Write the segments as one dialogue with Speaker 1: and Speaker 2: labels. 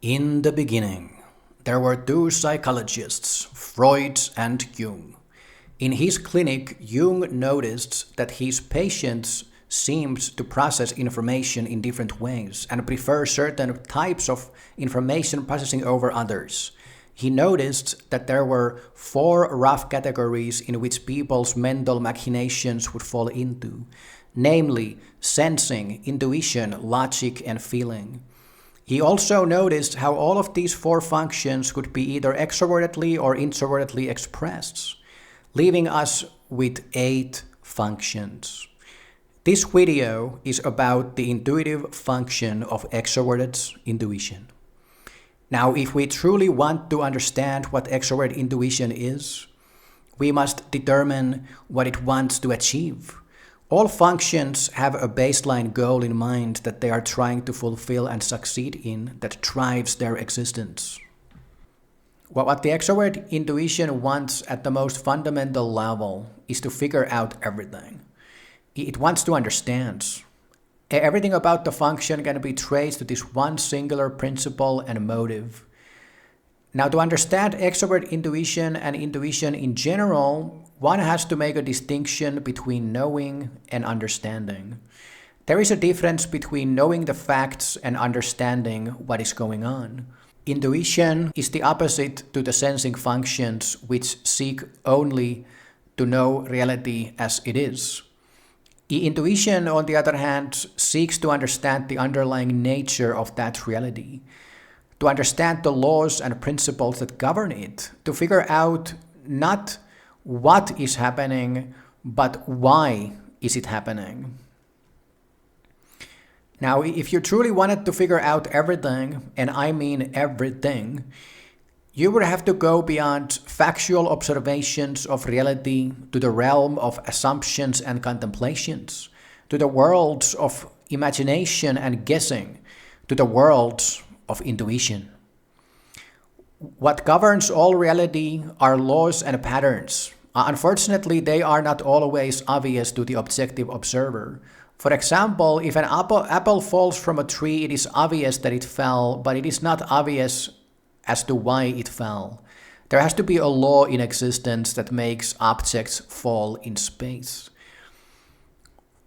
Speaker 1: In the beginning, there were two psychologists, Freud and Jung. In his clinic, Jung noticed that his patients seemed to process information in different ways and prefer certain types of information processing over others. He noticed that there were four rough categories in which people's mental machinations would fall into, namely sensing, intuition, logic, and feeling. He also noticed how all of these four functions could be either extrovertedly or introvertedly expressed, leaving us with 8 functions. This video is about the intuitive function of extroverted intuition. Now, if we truly want to understand what extrovert intuition is, we must determine what it wants to achieve. All functions have a baseline goal in mind that they are trying to fulfill and succeed in that drives their existence. What the extrovert intuition wants at the most fundamental level is to figure out everything. It wants to understand. Everything about the function can be traced to this one singular principle and motive. Now, to understand extrovert intuition and intuition in general, one has to make a distinction between knowing and understanding. There is a difference between knowing the facts and understanding what is going on. Intuition is the opposite to the sensing functions, which seek only to know reality as it is. Intuition, on the other hand, seeks to understand the underlying nature of that reality, to understand the laws and principles that govern it, to figure out not what is happening, but why is it happening. Now, if you truly wanted to figure out everything, and I mean everything, you would have to go beyond factual observations of reality to the realm of assumptions and contemplations, to the worlds of imagination and guessing, to the worlds of intuition. What governs all reality are laws and patterns. Unfortunately, they are not always obvious to the objective observer. For example, if an apple falls from a tree, it is obvious that it fell, but it is not obvious as to why it fell. There has to be a law in existence that makes objects fall in space.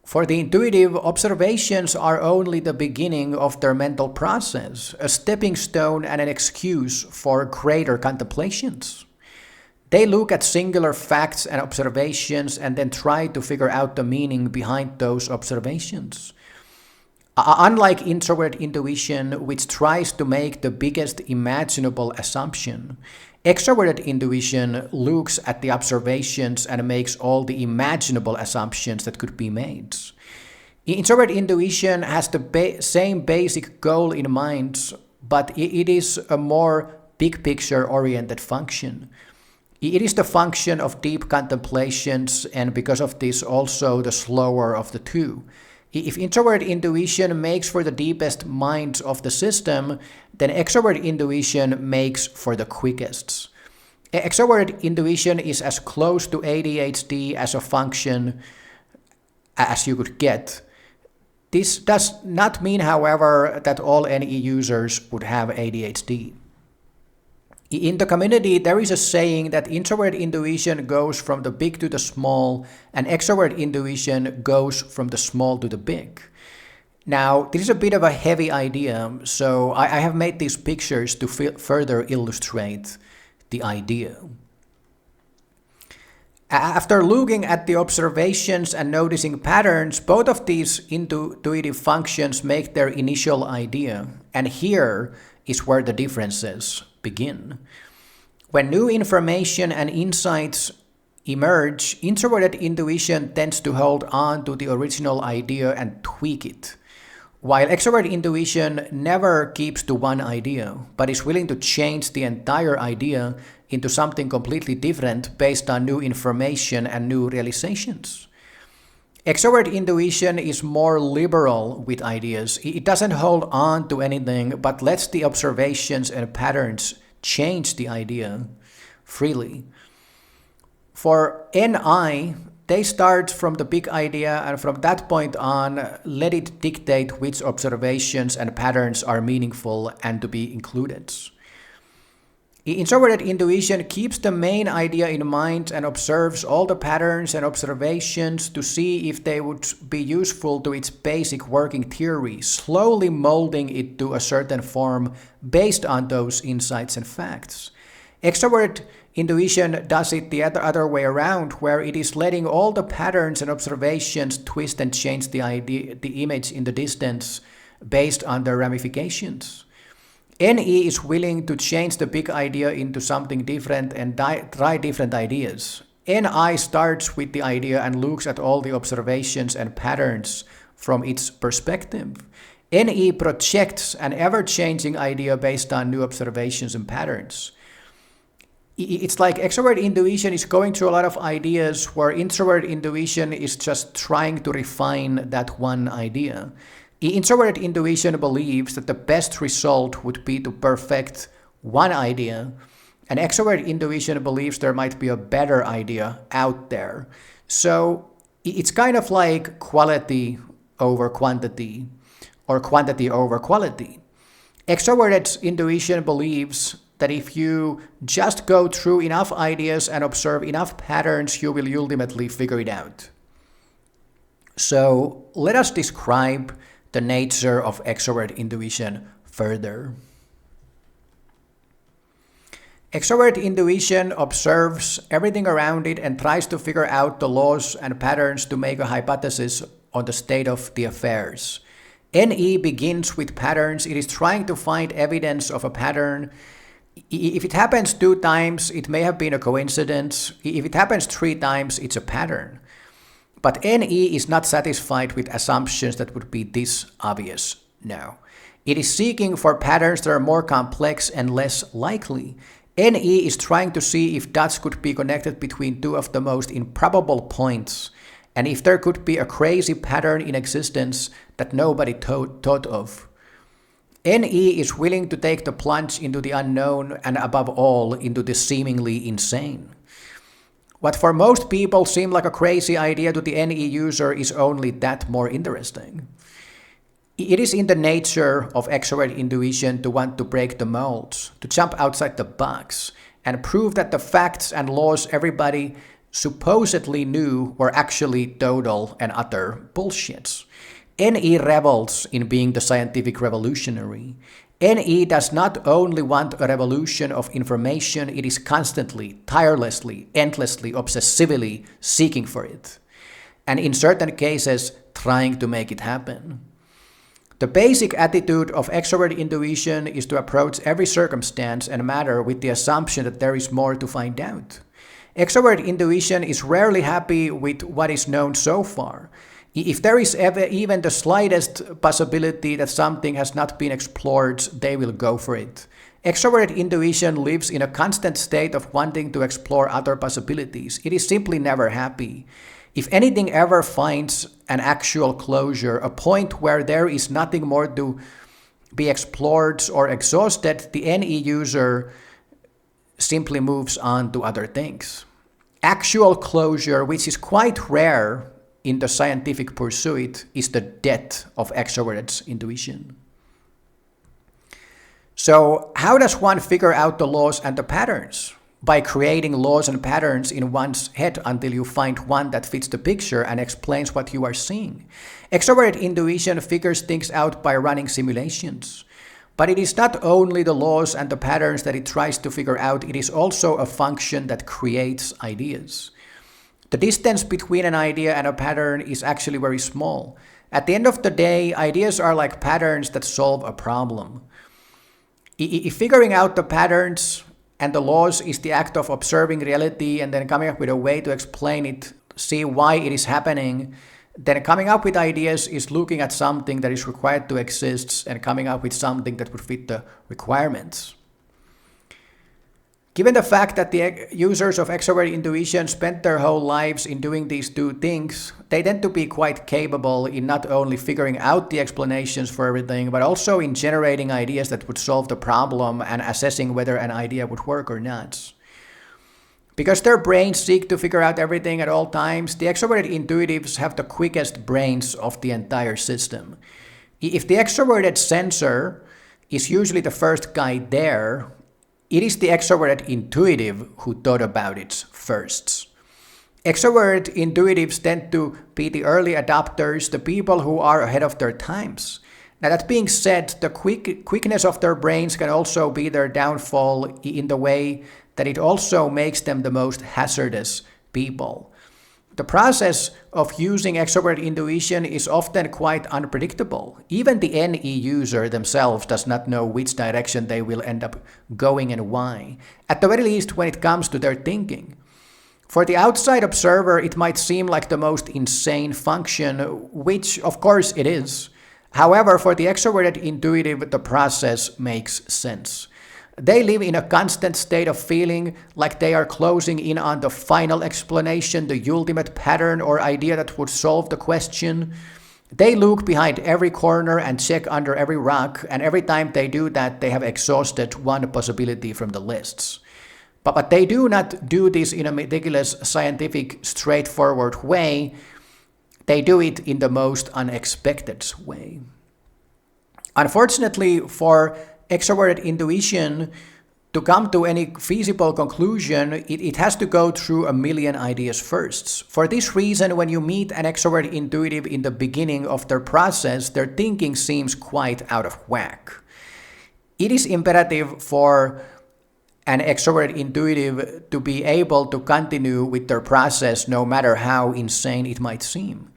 Speaker 1: For the intuitive, observations are only the beginning of their mental process, a stepping stone and an excuse for greater contemplations. They look at singular facts and observations and then try to figure out the meaning behind those observations. Unlike introvert intuition, which tries to make the biggest imaginable assumption, extroverted intuition looks at the observations and makes all the imaginable assumptions that could be made. Introvert intuition has the same basic goal in mind, but it is a more big picture oriented function. It is the function of deep contemplations, and because of this also the slower of the two. If introvert intuition makes for the deepest minds of the system, then extrovert intuition makes for the quickest. Extrovert intuition is as close to ADHD as a function as you could get. This does not mean, however, that all NE users would have ADHD. In the community, there is a saying that introvert intuition goes from the big to the small, and extrovert intuition goes from the small to the big. Now, this is a bit of a heavy idea, so I have made these pictures to further illustrate the idea. After looking at the observations and noticing patterns, both of these intuitive functions make their initial idea, and here is where the differences begin. When new information and insights emerge, introverted intuition tends to hold on to the original idea and tweak it, while extrovert intuition never keeps to one idea, but is willing to change the entire idea into something completely different based on new information and new realizations. Extrovert intuition is more liberal with ideas. It doesn't hold on to anything, but lets the observations and patterns change the idea freely. For NI, they start from the big idea, and from that point on, let it dictate which observations and patterns are meaningful and to be included. Introverted intuition keeps the main idea in mind and observes all the patterns and observations to see if they would be useful to its basic working theory, slowly molding it to a certain form based on those insights and facts. Extroverted intuition does it the other way around, where it is letting all the patterns and observations twist and change the image in the distance based on their ramifications. NE is willing to change the big idea into something different and try different ideas. NI starts with the idea and looks at all the observations and patterns from its perspective. NE projects an ever-changing idea based on new observations and patterns. It's like extroverted intuition is going through a lot of ideas where introverted intuition is just trying to refine that one idea. Introverted intuition believes that the best result would be to perfect one idea, and extroverted intuition believes there might be a better idea out there. So it's kind of like quality over quantity, or quantity over quality. Extroverted intuition believes that if you just go through enough ideas and observe enough patterns, you will ultimately figure it out. So let us describe the nature of extrovert intuition further. Extrovert intuition observes everything around it and tries to figure out the laws and patterns to make a hypothesis on the state of the affairs. NE begins with patterns. It is trying to find evidence of a pattern. If it happens 2 times, it may have been a coincidence. If it happens 3 times, it's a pattern. But NE is not satisfied with assumptions that would be this obvious. No. It is seeking for patterns that are more complex and less likely. NE is trying to see if dots could be connected between 2 of the most improbable points, and if there could be a crazy pattern in existence that nobody thought of. NE is willing to take the plunge into the unknown and above all into the seemingly insane. What for most people seem like a crazy idea to the NE user is only that more interesting. It is in the nature of extrovert intuition to want to break the molds, to jump outside the box, and prove that the facts and laws everybody supposedly knew were actually total and utter bullshits. NE revels in being the scientific revolutionary. NE does not only want a revolution of information, it is constantly, tirelessly, endlessly, obsessively seeking for it. And in certain cases, trying to make it happen. The basic attitude of extrovert intuition is to approach every circumstance and matter with the assumption that there is more to find out. Extrovert intuition is rarely happy with what is known so far. If there is even the slightest possibility that something has not been explored, they will go for it. Extroverted intuition lives in a constant state of wanting to explore other possibilities. It is simply never happy. If anything ever finds an actual closure, a point where there is nothing more to be explored or exhausted, the NE user simply moves on to other things. Actual closure, which is quite rare in the scientific pursuit, is the death of extroverted intuition. So how does one figure out the laws and the patterns? By creating laws and patterns in one's head until you find one that fits the picture and explains what you are seeing. Extroverted intuition figures things out by running simulations. But it is not only the laws and the patterns that it tries to figure out, it is also a function that creates ideas. The distance between an idea and a pattern is actually very small. At the end of the day, ideas are like patterns that solve a problem. If figuring out the patterns and the laws is the act of observing reality and then coming up with a way to explain it, see why it is happening, then coming up with ideas is looking at something that is required to exist and coming up with something that would fit the requirements. Given the fact that the users of extrovert intuition spend their whole lives in doing these 2 things, they tend to be quite capable in not only figuring out the explanations for everything, but also in generating ideas that would solve the problem and assessing whether an idea would work or not. Because their brains seek to figure out everything at all times, the extroverted intuitives have the quickest brains of the entire system. If the extroverted sensor is usually the first guy there, it is the extroverted intuitive who thought about it first. Extroverted intuitives tend to be the early adopters, the people who are ahead of their times. Now, that being said, the quickness of their brains can also be their downfall in the way that it also makes them the most hazardous people. The process of using extroverted intuition is often quite unpredictable. Even the NE user themselves does not know which direction they will end up going and why, at the very least when it comes to their thinking. For the outside observer, it might seem like the most insane function, which of course it is. However, for the extroverted intuitive, the process makes sense. They live in a constant state of feeling like they are closing in on the final explanation, the ultimate pattern or idea that would solve the question. They look behind every corner and check under every rock, and every time they do that, they have exhausted one possibility from the lists. But they do not do this in a meticulous, scientific, straightforward way. They do it in the most unexpected way. Unfortunately, for extroverted intuition to come to any feasible conclusion, it has to go through a million ideas first. For this reason, when you meet an extroverted intuitive in the beginning of their process, their thinking seems quite out of whack. It is imperative for an extroverted intuitive to be able to continue with their process no matter how insane it might seem.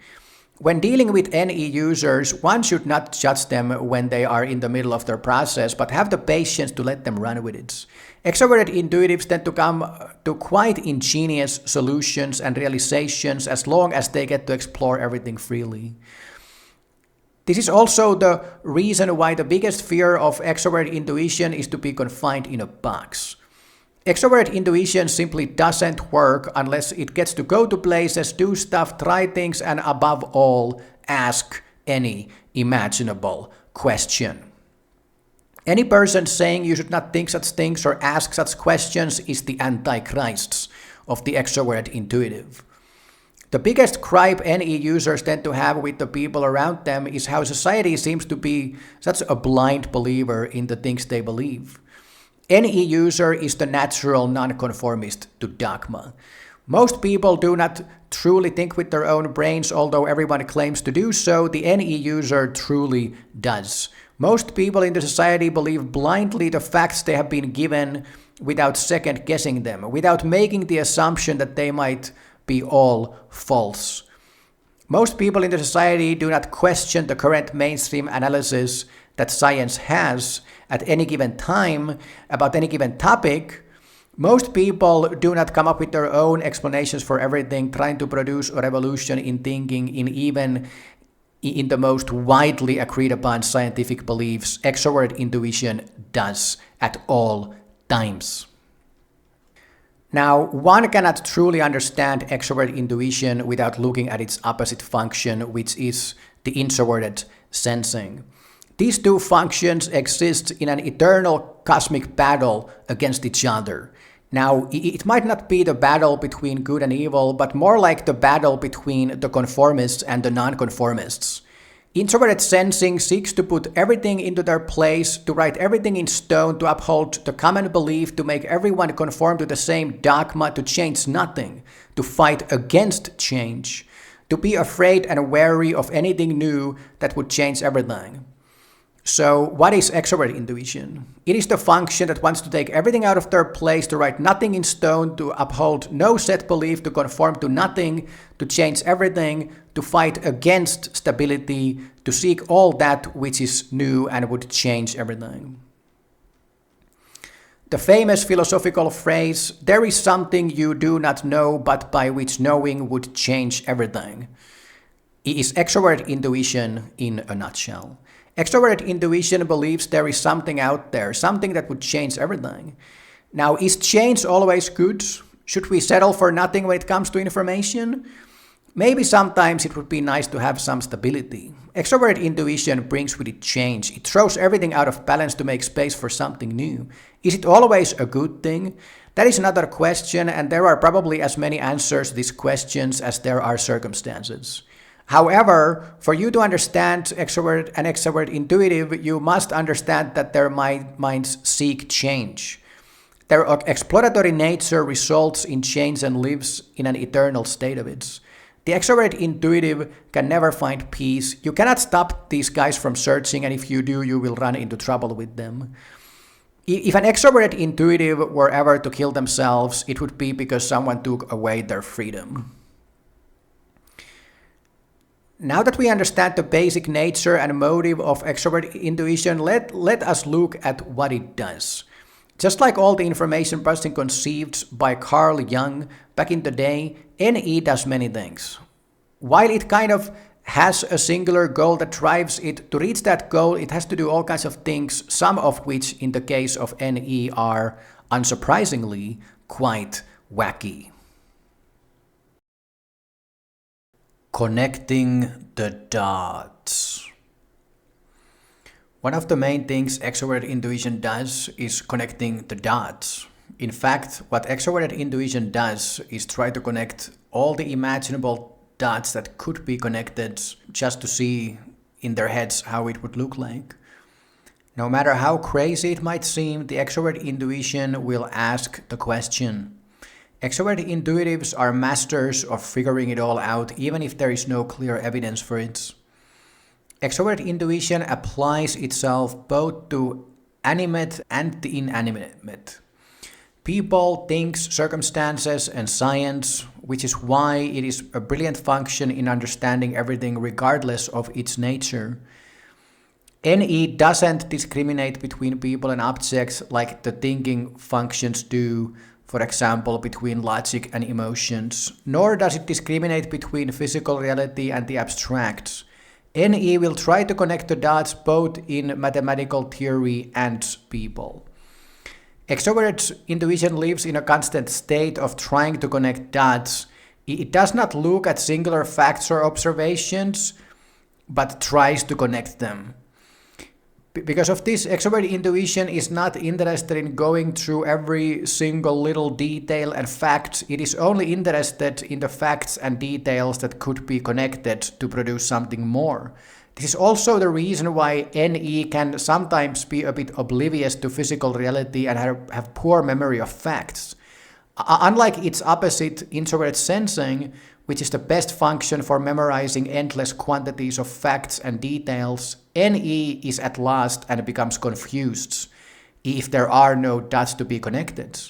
Speaker 1: When dealing with NE users, one should not judge them when they are in the middle of their process, but have the patience to let them run with it. Extroverted intuitives tend to come to quite ingenious solutions and realizations as long as they get to explore everything freely. This is also the reason why the biggest fear of extroverted intuition is to be confined in a box. Extroverted intuition simply doesn't work unless it gets to go to places, do stuff, try things, and above all, ask any imaginable question. Any person saying you should not think such things or ask such questions is the antichrists of the extroverted intuitive. The biggest gripe NE users tend to have with the people around them is how society seems to be such a blind believer in the things they believe. NE user is the natural nonconformist to dogma. Most people do not truly think with their own brains, although everyone claims to do so. The NE user truly does. Most people in the society believe blindly the facts they have been given without second guessing them, without making the assumption that they might be all false. Most people in the society do not question the current mainstream analysis that science has at any given time about any given topic. Most people do not come up with their own explanations for everything, trying to produce a revolution in thinking even in the most widely agreed upon scientific beliefs. Extrovert intuition does at all times. Now, one cannot truly understand extrovert intuition without looking at its opposite function, which is the introverted sensing. These two functions exist in an eternal cosmic battle against each other. Now, it might not be the battle between good and evil, but more like the battle between the conformists and the nonconformists. Introverted sensing seeks to put everything into their place, to write everything in stone, to uphold the common belief, to make everyone conform to the same dogma, to change nothing, to fight against change, to be afraid and wary of anything new that would change everything. So, what is extrovert intuition? It is the function that wants to take everything out of their place, to write nothing in stone, to uphold no set belief, to conform to nothing, to change everything, to fight against stability, to seek all that which is new and would change everything. The famous philosophical phrase, "There is something you do not know, but by which knowing would change everything," is extrovert intuition in a nutshell. Extroverted intuition believes there is something out there, something that would change everything. Now, is change always good? Should we settle for nothing when it comes to information? Maybe sometimes it would be nice to have some stability. Extroverted intuition brings with it change. It throws everything out of balance to make space for something new. Is it always a good thing? That is another question, and there are probably as many answers to these questions as there are circumstances. However, for you to understand extrovert and extrovert intuitive, you must understand that their minds seek change. Their exploratory nature results in change and lives in an eternal state of it. The extrovert intuitive can never find peace. You cannot stop these guys from searching, and if you do, you will run into trouble with them. If an extroverted intuitive were ever to kill themselves, it would be because someone took away their freedom. Now that we understand the basic nature and motive of extrovert intuition, let us look at what it does. Just like all the information processing conceived by Carl Jung back in the day, NE does many things. While it kind of has a singular goal that drives it, to reach that goal, it has to do all kinds of things, some of which, in the case of NE, are, unsurprisingly, quite wacky. Connecting the dots. One of the main things extroverted intuition does is connecting the dots. In fact, what extroverted intuition does is try to connect all the imaginable dots that could be connected just to see in their heads how it would look like. No matter how crazy it might seem, the extroverted intuition will ask the question. Extroverted intuitives are masters of figuring it all out, even if there is no clear evidence for it. Extroverted intuition applies itself both to animate and the inanimate. People, things, circumstances, and science, which is why it is a brilliant function in understanding everything regardless of its nature. NE doesn't discriminate between people and objects like the thinking functions do, for example, between logic and emotions, nor does it discriminate between physical reality and the abstract. NE will try to connect the dots both in mathematical theory and people. Extroverted intuition lives in a constant state of trying to connect dots. It does not look at singular facts or observations, but tries to connect them. Because of this, extroverted intuition is not interested in going through every single little detail and fact. It is only interested in the facts and details that could be connected to produce something more. This is also the reason why NE can sometimes be a bit oblivious to physical reality and have poor memory of facts. Unlike its opposite, introverted sensing, which is the best function for memorizing endless quantities of facts and details, NE is at lost and becomes confused if there are no dots to be connected.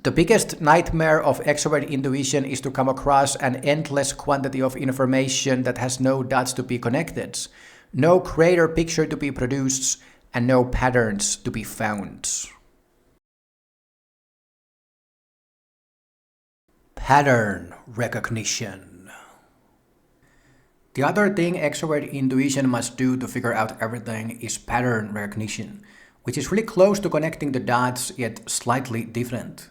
Speaker 1: The biggest nightmare of extrovert intuition is to come across an endless quantity of information that has no dots to be connected, no greater picture to be produced, and no patterns to be found. Pattern recognition. The other thing extrovert intuition must do to figure out everything is pattern recognition, which is really close to connecting the dots yet slightly different.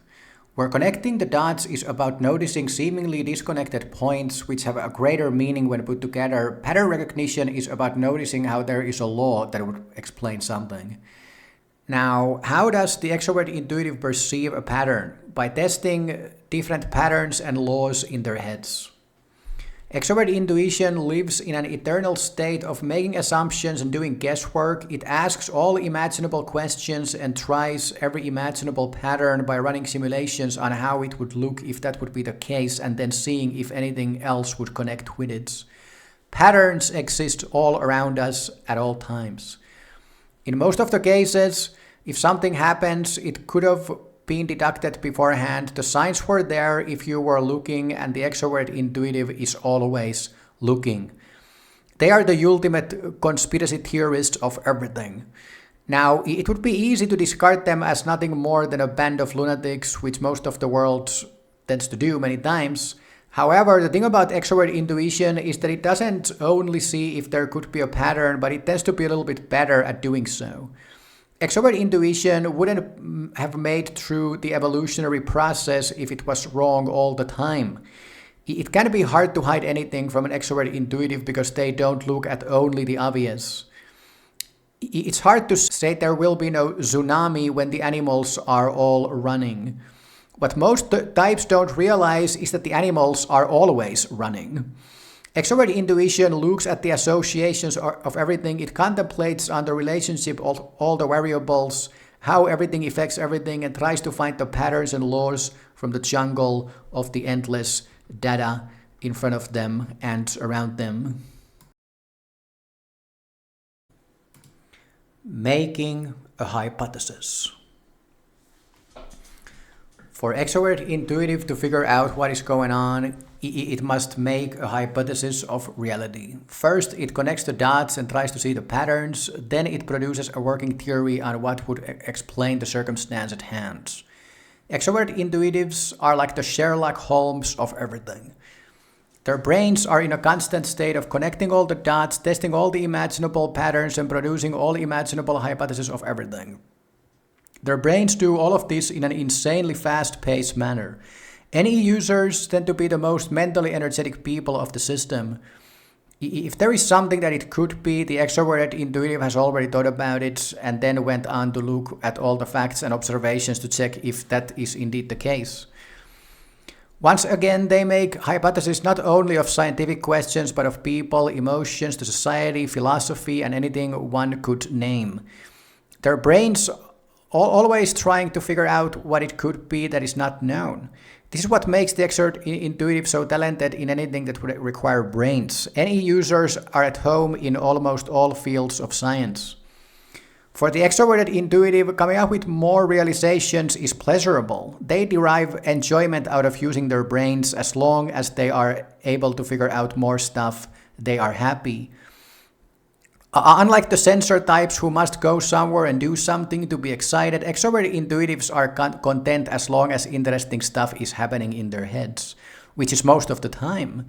Speaker 1: Where connecting the dots is about noticing seemingly disconnected points which have a greater meaning when put together, pattern recognition is about noticing how there is a law that would explain something. Now, how does the extrovert intuitive perceive a pattern? By testing different patterns and laws in their heads. Extrovert intuition lives in an eternal state of making assumptions and doing guesswork. It asks all imaginable questions and tries every imaginable pattern by running simulations on how it would look if that would be the case, and then seeing if anything else would connect with it. Patterns exist all around us at all times. In most of the cases, if something happens, it could have been deducted beforehand. The signs were there if you were looking, and the extrovert intuitive is always looking. They are the ultimate conspiracy theorists of everything. Now, it would be easy to discard them as nothing more than a band of lunatics, which most of the world tends to do many times. However, the thing about extrovert intuition is that it doesn't only see if there could be a pattern, but it tends to be a little bit better at doing so. Extrovert intuition wouldn't have made through the evolutionary process if it was wrong all the time. It can be hard to hide anything from an extrovert intuitive because they don't look at only the obvious. It's hard to say there will be no tsunami when the animals are all running. What most types don't realize is that the animals are always running. Extrovert intuition looks at the associations of everything. It contemplates on the relationship of all the variables, how everything affects everything, and tries to find the patterns and laws from the jungle of the endless data in front of them and around them. Making a hypothesis. For extrovert intuitive to figure out what is going on, it must make a hypothesis of reality. First, it connects the dots and tries to see the patterns. Then it produces a working theory on what would explain the circumstance at hand. Extrovert intuitives are like the Sherlock Holmes of everything. Their brains are in a constant state of connecting all the dots, testing all the imaginable patterns, and producing all imaginable hypotheses of everything. Their brains do all of this in an insanely fast-paced manner. NE users tend to be the most mentally energetic people of the system. If there is something that it could be, the extroverted intuitive has already thought about it and then went on to look at all the facts and observations to check if that is indeed the case. Once again, they make hypotheses not only of scientific questions, but of people, emotions, the society, philosophy, and anything one could name. Their brains always trying to figure out what it could be that is not known. This is what makes the extrovert intuitive so talented in anything that would require brains. NE users are at home in almost all fields of science. For the extroverted intuitive, coming up with more realizations is pleasurable. They derive enjoyment out of using their brains. As long as they are able to figure out more stuff, they are happy. Unlike the sensor types who must go somewhere and do something to be excited, extroverted intuitives are content as long as interesting stuff is happening in their heads, which is most of the time.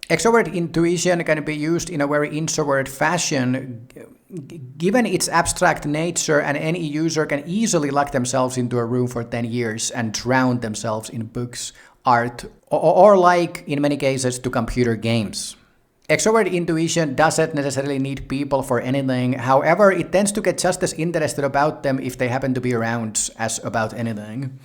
Speaker 1: Extrovert intuition can be used in a very introvert fashion. Given its abstract nature, an NE user can easily lock themselves into a room for 10 years and drown themselves in books, art, or like, in many cases, to computer games. Extrovert intuition doesn't necessarily need people for anything. However, it tends to get just as interested about them if they happen to be around as about anything.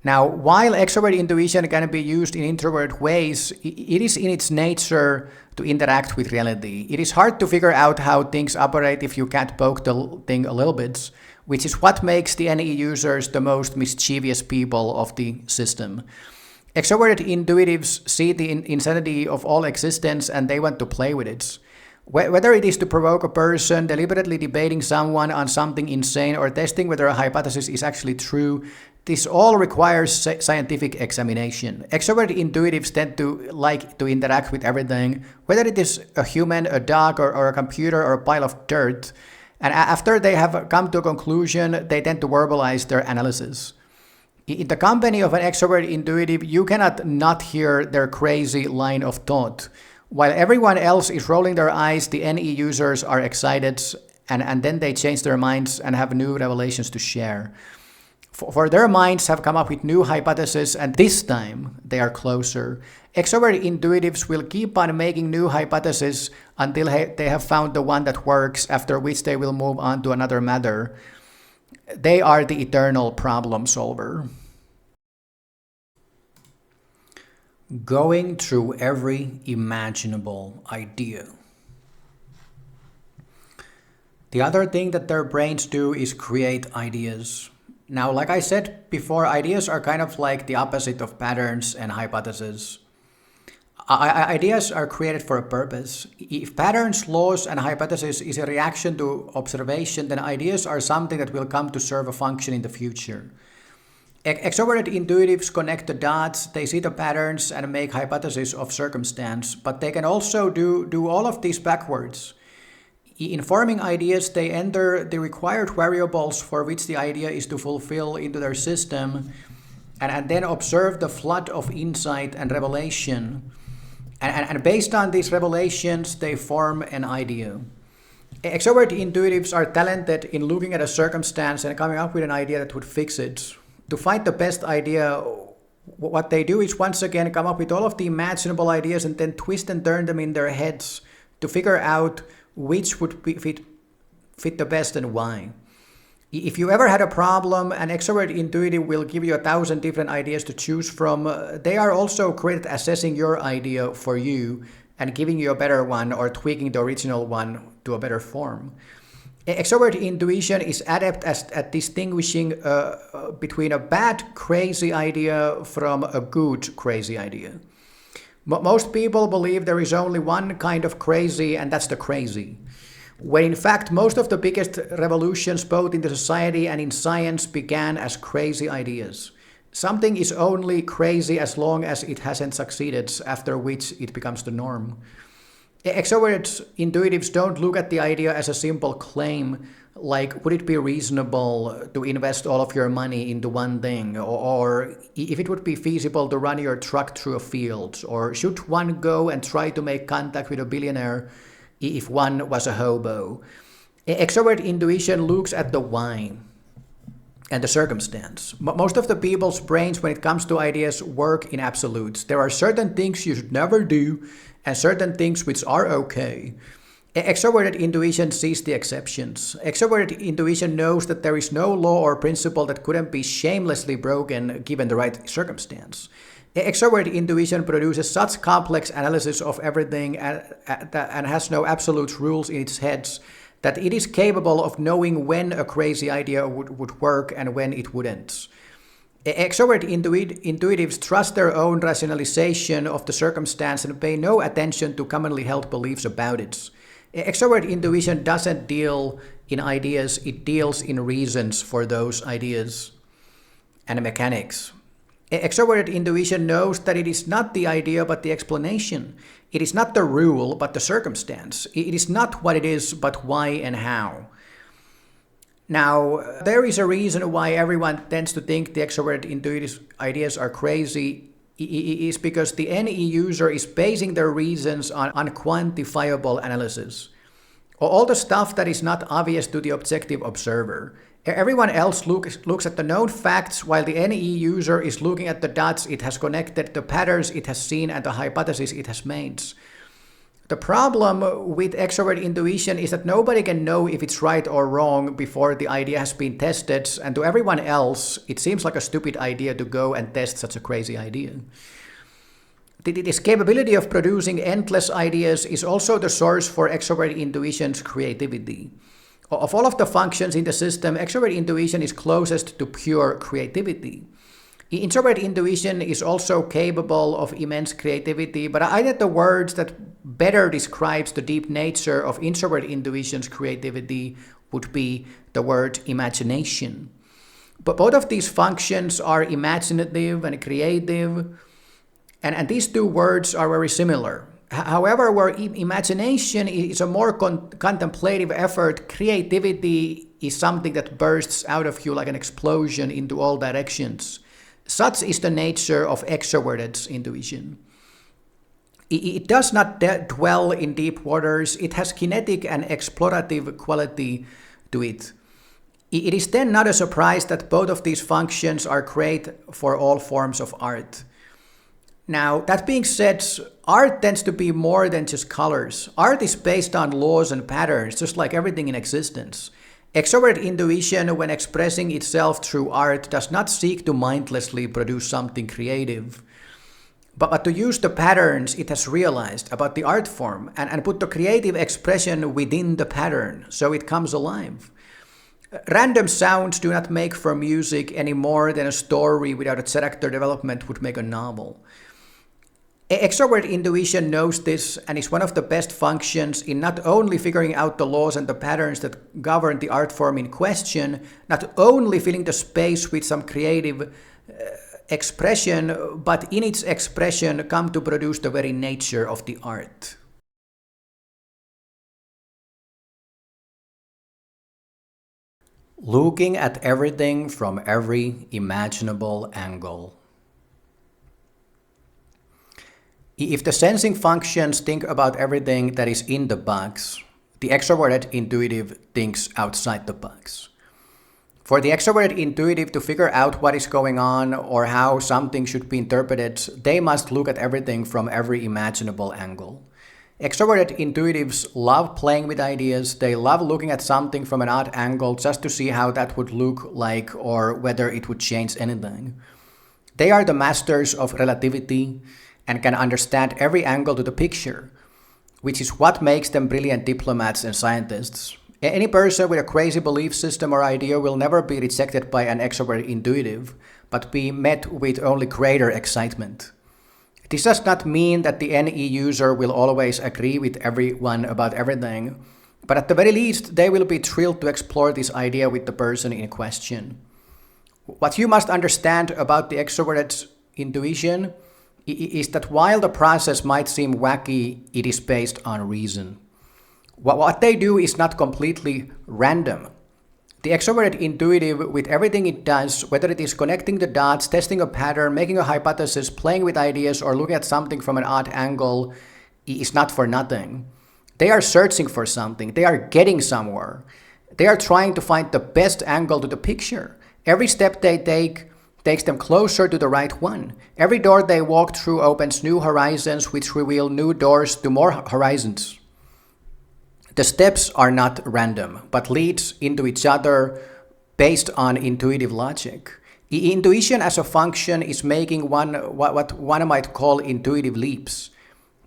Speaker 1: Now, while extrovert intuition can be used in introvert ways, it is in its nature to interact with reality. It is hard to figure out how things operate if you can't poke the thing a little bit, which is what makes the NE users the most mischievous people of the system. Extroverted intuitives see the insanity of all existence and they want to play with it. Whether it is to provoke a person, deliberately debating someone on something insane, or testing whether a hypothesis is actually true, this all requires scientific examination. Extroverted intuitives tend to like to interact with everything, whether it is a human, a dog, or a computer, or a pile of dirt. And after they have come to a conclusion, they tend to verbalize their analysis. In the company of an extrovert intuitive, you cannot not hear their crazy line of thought. While everyone else is rolling their eyes, the NE users are excited, and then they change their minds and have new revelations to share. For their minds have come up with new hypotheses, and this time they are closer. Extrovert intuitives will keep on making new hypotheses until they have found the one that works, after which they will move on to another matter. They are the eternal problem solver. Going through every imaginable idea. The other thing that their brains do is create ideas. Now, like I said before, ideas are kind of like the opposite of patterns and hypotheses. Ideas are created for a purpose. If patterns, laws, and hypotheses is a reaction to observation, then ideas are something that will come to serve a function in the future. Extroverted intuitives connect the dots, they see the patterns and make hypotheses of circumstance, but they can also do all of these backwards. In forming ideas, they enter the required variables for which the idea is to fulfill into their system, and then observe the flood of insight and revelation. And based on these revelations, they form an idea. Extrovert intuitives are talented in looking at a circumstance and coming up with an idea that would fix it. To find the best idea, What they do is once again come up with all of the imaginable ideas and then twist and turn them in their heads to figure out which would fit the best and why. If you ever had a problem, an extrovert intuitive will give you 1,000 different ideas to choose from. They are also great at assessing your idea for you and giving you a better one or tweaking the original one to a better form. Extrovert intuition is adept at distinguishing between a bad crazy idea from a good crazy idea. Most people believe there is only one kind of crazy, and that's the crazy. When in fact most of the biggest revolutions both in the society and in science began as crazy ideas. Something is only crazy as long as it hasn't succeeded, after which it becomes the norm. Extroverted intuitives don't look at the idea as a simple claim, like would it be reasonable to invest all of your money into one thing, or if it would be feasible to run your truck through a field, or should one go and try to make contact with a billionaire if one was a hobo. Extrovert intuition looks at the why and the circumstance. Most of the people's brains when it comes to ideas work in absolutes. There are certain things you should never do and certain things which are okay. Extroverted intuition sees the exceptions. Extroverted intuition knows that there is no law or principle that couldn't be shamelessly broken given the right circumstance. Extroverted intuition produces such complex analysis of everything and has no absolute rules in its heads that it is capable of knowing when a crazy idea would work and when it wouldn't. Extrovert intuitives trust their own rationalization of the circumstance and pay no attention to commonly held beliefs about it. Extrovert intuition doesn't deal in ideas, it deals in reasons for those ideas and mechanics. Extroverted intuition knows that it is not the idea but the explanation. It is not the rule but the circumstance. It is not what it is but why and how. Now, there is a reason why everyone tends to think the extroverted intuitive ideas are crazy. It is because the NE user is basing their reasons on unquantifiable analysis. All the stuff that is not obvious to the objective observer. Everyone else looks at the known facts while the NE user is looking at the dots it has connected, the patterns it has seen, and the hypotheses it has made. The problem with extrovert intuition is that nobody can know if it's right or wrong before the idea has been tested, and to everyone else, it seems like a stupid idea to go and test such a crazy idea. This capability of producing endless ideas is also the source for extrovert intuition's creativity. Of all of the functions in the system, extrovert intuition is closest to pure creativity. Introvert intuition is also capable of immense creativity, but I think the words that better describes the deep nature of introvert intuition's creativity would be the word imagination. But both of these functions are imaginative and creative, and these two words are very similar. However, where imagination is a more contemplative effort, creativity is something that bursts out of you like an explosion into all directions. Such is the nature of extroverted intuition. It does not dwell in deep waters. It has kinetic and explorative quality to it. It is then not a surprise that both of these functions are great for all forms of art. Now, that being said, art tends to be more than just colors. Art is based on laws and patterns, just like everything in existence. Extrovert intuition, when expressing itself through art, does not seek to mindlessly produce something creative, but to use the patterns it has realized about the art form and put the creative expression within the pattern so it comes alive. Random sounds do not make for music any more than a story without a character development would make a novel. Extrovert intuition knows this and is one of the best functions in not only figuring out the laws and the patterns that govern the art form in question, not only filling the space with some creative expression, but in its expression come to produce the very nature of the art. Looking at everything from every imaginable angle. If the sensing functions think about everything that is in the box, the extroverted intuitive thinks outside the box. For the extroverted intuitive to figure out what is going on or how something should be interpreted, they must look at everything from every imaginable angle. Extroverted intuitives love playing with ideas. They love looking at something from an odd angle just to see how that would look like or whether it would change anything. They are the masters of relativity and can understand every angle to the picture, which is what makes them brilliant diplomats and scientists. Any person with a crazy belief system or idea will never be rejected by an extroverted intuitive, but be met with only greater excitement. This does not mean that the NE user will always agree with everyone about everything, but at the very least, they will be thrilled to explore this idea with the person in question. What you must understand about the extroverted intuition is that while the process might seem wacky, it is based on reason. What they do is not completely random. The extroverted intuitive, with everything it does, whether it is connecting the dots, testing a pattern, making a hypothesis, playing with ideas, or looking at something from an odd angle, is not for nothing. They are searching for something. They are getting somewhere. They are trying to find the best angle to the picture. Every step they take takes them closer to the right one. Every door they walk through opens new horizons, which reveal new doors to more horizons. The steps are not random, but leads into each other based on intuitive logic. Intuition as a function is making what one might call intuitive leaps.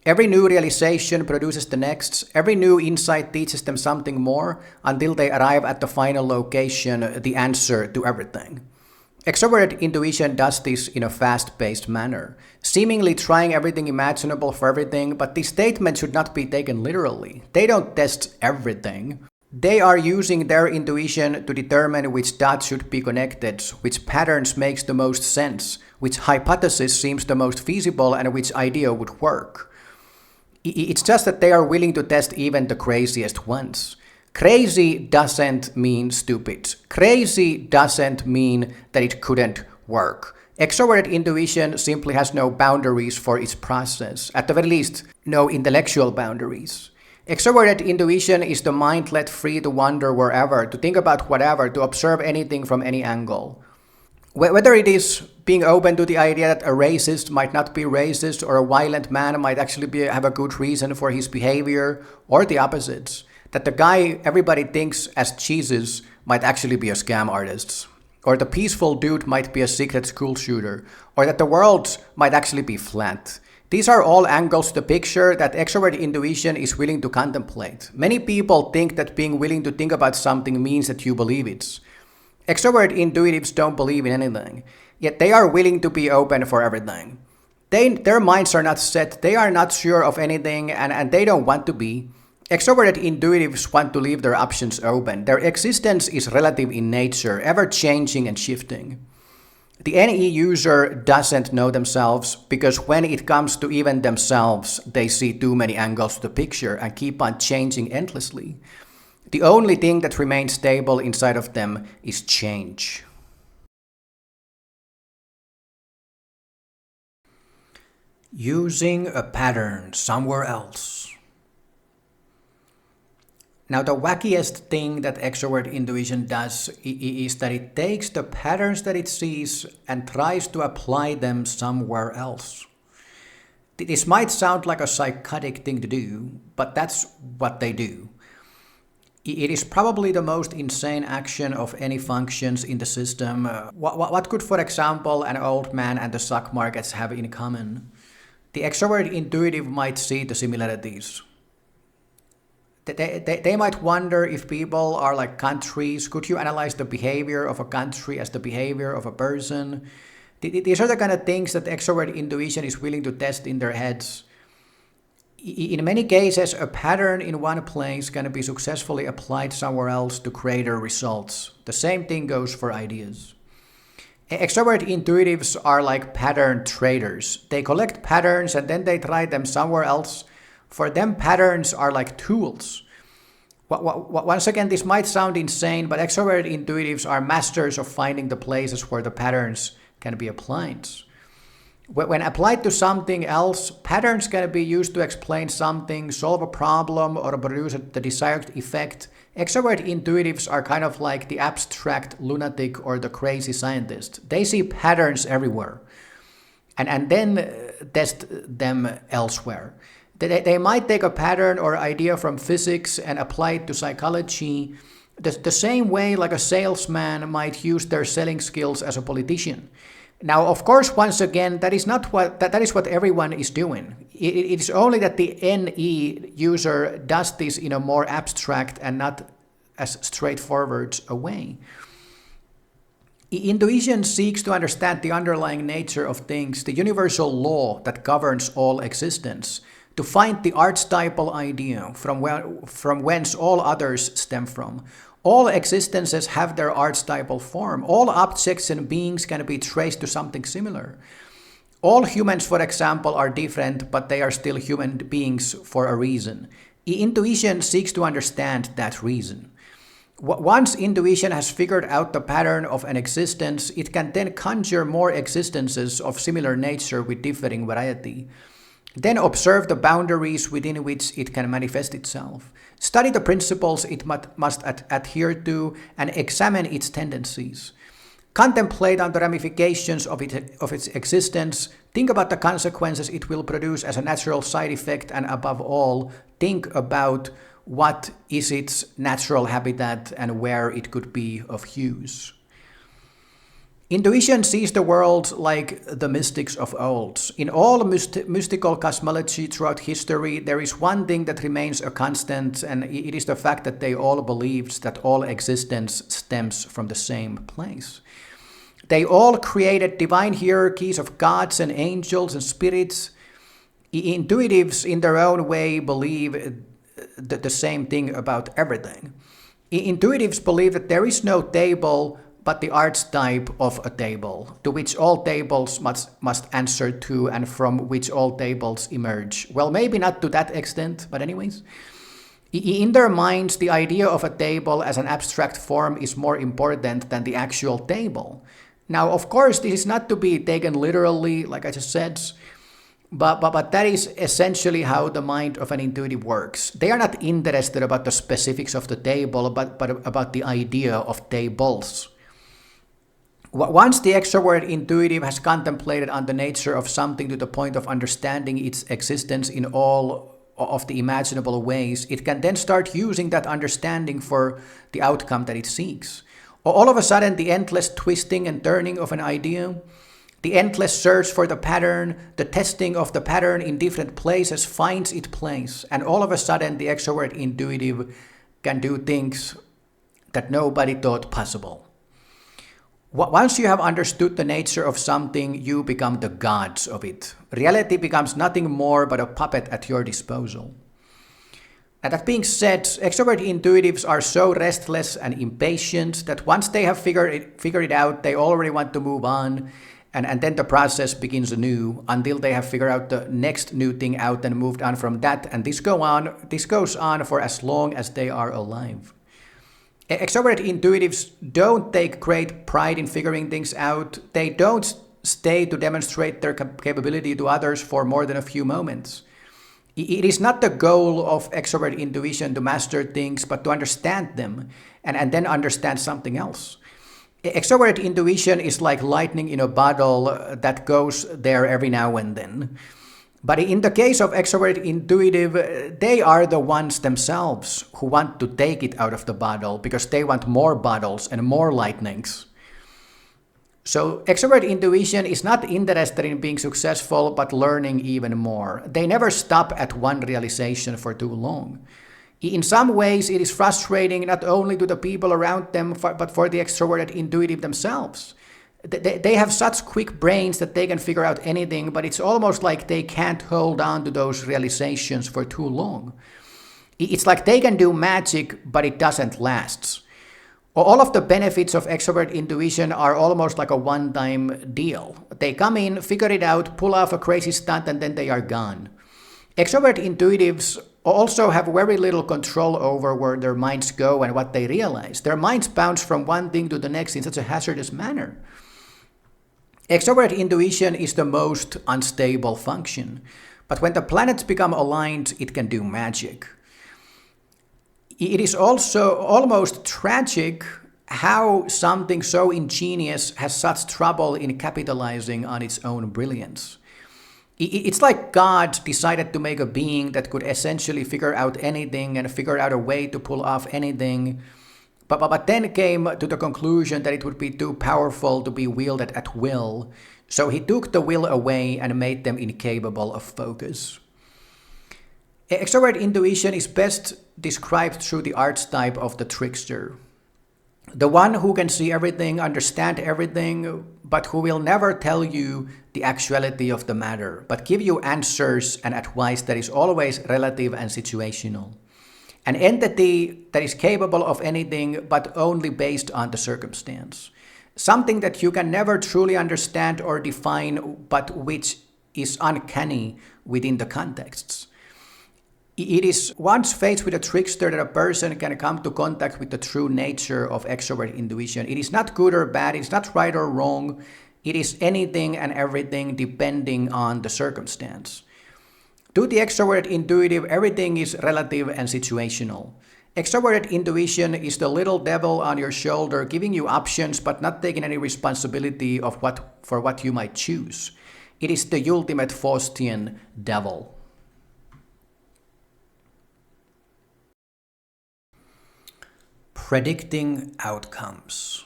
Speaker 1: Every new realization produces the next. Every new insight teaches them something more until they arrive at the final location, the answer to everything. Extroverted intuition does this in a fast-paced manner, seemingly trying everything imaginable for everything, but this statement should not be taken literally. They don't test everything. They are using their intuition to determine which dots should be connected, which patterns makes the most sense, which hypothesis seems the most feasible, and which idea would work. It's just that they are willing to test even the craziest ones. Crazy doesn't mean stupid. Crazy doesn't mean that it couldn't work. Extroverted intuition simply has no boundaries for its process. At the very least, no intellectual boundaries. Extroverted intuition is the mind let free to wander wherever, to think about whatever, to observe anything from any angle. Whether it is being open to the idea that a racist might not be racist or a violent man might actually have a good reason for his behavior, or the opposites. That the guy everybody thinks as Jesus might actually be a scam artist, or the peaceful dude might be a secret school shooter, or that the world might actually be flat. These are all angles to the picture that extroverted intuition is willing to contemplate. Many people think that being willing to think about something means that you believe it. Extroverted intuitives don't believe in anything, yet they are willing to be open for everything. Their minds are not set, they are not sure of anything, and they don't want to be. Extroverted intuitives want to leave their options open. Their existence is relative in nature, ever changing and shifting. The NE user doesn't know themselves because when it comes to even themselves, they see too many angles to the picture and keep on changing endlessly. The only thing that remains stable inside of them is change. Using a pattern somewhere else. Now, the wackiest thing that extrovert intuition does is that it takes the patterns that it sees and tries to apply them somewhere else. This might sound like a psychotic thing to do, but that's what they do. It is probably the most insane action of any functions in the system. What could, for example, an old man and the stock markets have in common? The extrovert intuitive might see the similarities. They might wonder if people are like countries. Could you analyze the behavior of a country as the behavior of a person? These are the kind of things that extrovert intuition is willing to test in their heads. In many cases, a pattern in one place can be successfully applied somewhere else to greater results. The same thing goes for ideas. Extrovert intuitives are like pattern traders. They collect patterns and then they try them somewhere else. For them, patterns are like tools. Once again, this might sound insane, but extrovert intuitives are masters of finding the places where the patterns can be applied. When applied to something else, patterns can be used to explain something, solve a problem, or produce the desired effect. Extrovert intuitives are kind of like the abstract lunatic or the crazy scientist. They see patterns everywhere and then test them elsewhere. They might take a pattern or idea from physics and apply it to psychology, the same way like a salesman might use their selling skills as a politician. Now, of course, once again, that is not what that is what everyone is doing. It is only that the NE user does this in a more abstract and not as straightforward a way. Intuition seeks to understand the underlying nature of things, the universal law that governs all existence, to find the archetypal idea from whence all others stem from. All existences have their archetypal form. All objects and beings can be traced to something similar. All humans, for example, are different, but they are still human beings for a reason. Intuition seeks to understand that reason. Once intuition has figured out the pattern of an existence, it can then conjure more existences of similar nature with differing variety. Then observe the boundaries within which it can manifest itself. Study the principles it must adhere to and examine its tendencies. Contemplate on the ramifications of its existence. Think about the consequences it will produce as a natural side effect, and above all, think about what is its natural habitat and where it could be of use. Intuition sees the world like the mystics of old. In all mystical cosmology throughout history, there is one thing that remains a constant, and it is the fact that they all believed that all existence stems from the same place. They all created divine hierarchies of gods and angels and spirits. Intuitives, in their own way, believe the same thing about everything. Intuitives believe that there is no table but the archetype of a table, to which all tables must answer to and from which all tables emerge. Well, maybe not to that extent, but anyways. In their minds, the idea of a table as an abstract form is more important than the actual table. Now, of course, this is not to be taken literally, like I just said, but that is essentially how the mind of an intuitive works. They are not interested about the specifics of the table, but about the idea of tables. Once the extrovert intuitive has contemplated on the nature of something to the point of understanding its existence in all of the imaginable ways, it can then start using that understanding for the outcome that it seeks. All of a sudden, the endless twisting and turning of an idea, the endless search for the pattern, the testing of the pattern in different places finds its place, and all of a sudden, the extrovert intuitive can do things that nobody thought possible. Once you have understood the nature of something, you become the gods of it. Reality becomes nothing more but a puppet at your disposal. And that being said, extrovert intuitives are so restless and impatient that once they have figured it out, they already want to move on, and then the process begins anew until they have figured out the next new thing out and moved on from that, and this goes on for as long as they are alive. Extrovert intuitives don't take great pride in figuring things out. They don't stay to demonstrate their capability to others for more than a few moments. It is not the goal of extrovert intuition to master things, but to understand them and then understand something else. Extrovert intuition is like lightning in a bottle that goes there every now and then. But in the case of extrovert intuitive, they are the ones themselves who want to take it out of the bottle because they want more bottles and more lightnings. So extrovert intuition is not interested in being successful, but learning even more. They never stop at one realization for too long. In some ways, it is frustrating not only to the people around them, but for the extroverted intuitive themselves. They have such quick brains that they can figure out anything, but it's almost like they can't hold on to those realizations for too long. It's like they can do magic, but it doesn't last. All of the benefits of extrovert intuition are almost like a one-time deal. They come in, figure it out, pull off a crazy stunt, and then they are gone. Extrovert intuitives also have very little control over where their minds go and what they realize. Their minds bounce from one thing to the next in such a hazardous manner. Extrovert intuition is the most unstable function, but when the planets become aligned, it can do magic. It is also almost tragic how something so ingenious has such trouble in capitalizing on its own brilliance. It's like God decided to make a being that could essentially figure out anything and figure out a way to pull off anything, but then came to the conclusion that it would be too powerful to be wielded at will, so he took the will away and made them incapable of focus. Extrovert intuition is best described through the archetype of the trickster. The one who can see everything, understand everything, but who will never tell you the actuality of the matter, but give you answers and advice that is always relative and situational. An entity that is capable of anything, but only based on the circumstance. Something that you can never truly understand or define, but which is uncanny within the contexts. It is once faced with a trickster that a person can come to contact with the true nature of extrovert intuition. It is not good or bad, it's not right or wrong. It is anything and everything depending on the circumstance. To the extrovert intuitive, everything is relative and situational. Extroverted intuition is the little devil on your shoulder giving you options but not taking any responsibility for what you might choose. It is the ultimate Faustian devil. Predicting outcomes.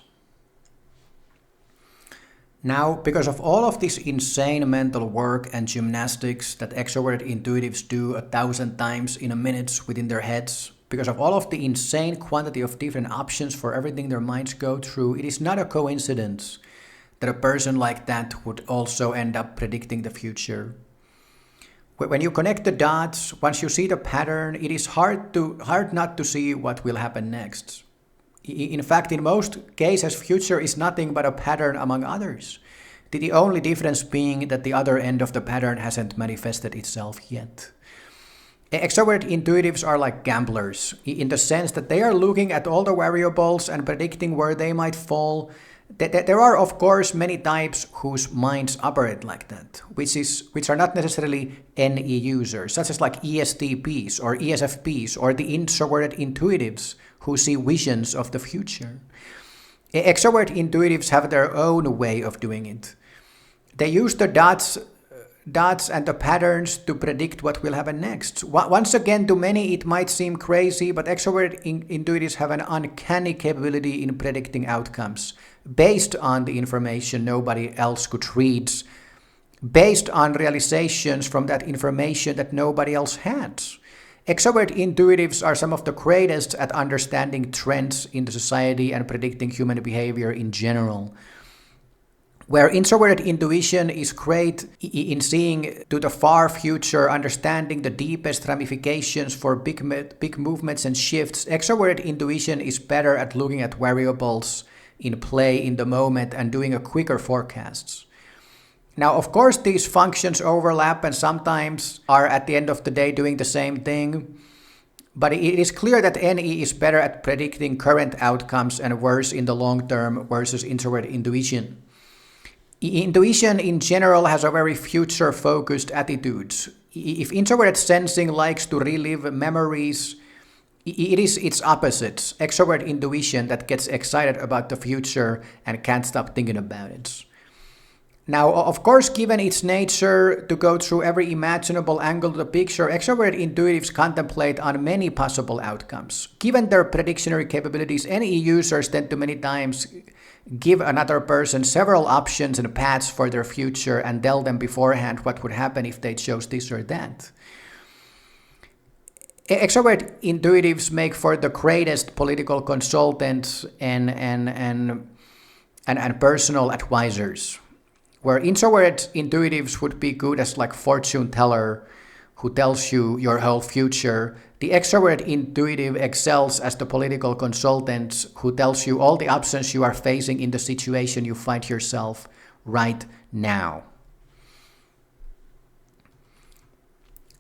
Speaker 1: Now, because of all of this insane mental work and gymnastics that extroverted intuitives do 1,000 times in a minute within their heads, because of all of the insane quantity of different options for everything their minds go through, it is not a coincidence that a person like that would also end up predicting the future. When you connect the dots, once you see the pattern, it is hard not to see what will happen next. In fact, in most cases, future is nothing but a pattern among others. The only difference being that the other end of the pattern hasn't manifested itself yet. Extrovert intuitives are like gamblers, in the sense that they are looking at all the variables and predicting where they might fall. There are, of course, many types whose minds operate like that, which are not necessarily NE users, such as like ESTPs or ESFPs or the introverted intuitives who see visions of the future. Extrovert intuitives have their own way of doing it. They use the dots and the patterns to predict what will happen next. Once again, to many it might seem crazy, but extrovert intuitives have an uncanny capability in predicting outcomes based on the information nobody else could read, based on realizations from that information that nobody else had. Extrovert intuitives are some of the greatest at understanding trends in the society and predicting human behavior in general. Where introverted intuition is great in seeing to the far future, understanding the deepest ramifications for big movements and shifts, extroverted intuition is better at looking at variables in play in the moment and doing a quicker forecasts. Now, of course, these functions overlap and sometimes are at the end of the day doing the same thing, but it is clear that NE is better at predicting current outcomes and worse in the long term versus introverted intuition. Intuition in general has a very future-focused attitude. If introverted sensing likes to relive memories, it is its opposite, extrovert intuition, that gets excited about the future and can't stop thinking about it. Now, of course, given its nature to go through every imaginable angle of the picture, extrovert intuitives contemplate on many possible outcomes. Given their predictionary capabilities, NE users tend to many times give another person several options and paths for their future and tell them beforehand what would happen if they chose this or that. Extrovert intuitives make for the greatest political consultants and personal advisors, where introvert intuitives would be good as like fortune teller who tells you your whole future. The extrovert intuitive excels as the political consultant who tells you all the options you are facing in the situation you find yourself right now.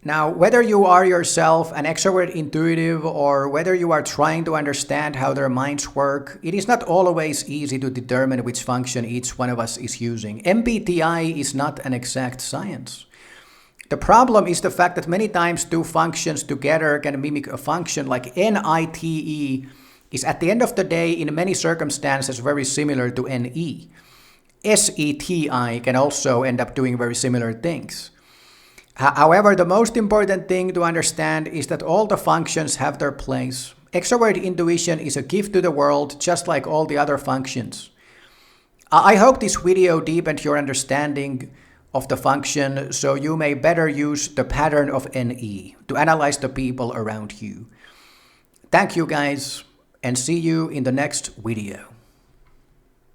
Speaker 1: Now, whether you are yourself an extrovert intuitive or whether you are trying to understand how their minds work, it is not always easy to determine which function each one of us is using. MBTI is not an exact science. The problem is the fact that many times two functions together can mimic a function like NITE is at the end of the day in many circumstances very similar to NE. SETI can also end up doing very similar things. However, the most important thing to understand is that all the functions have their place. Extraverted intuition is a gift to the world, just like all the other functions. I hope this video deepened your understanding of the function so you may better use the pattern of NE to analyze the people around you. Thank you guys, and see you in the next video.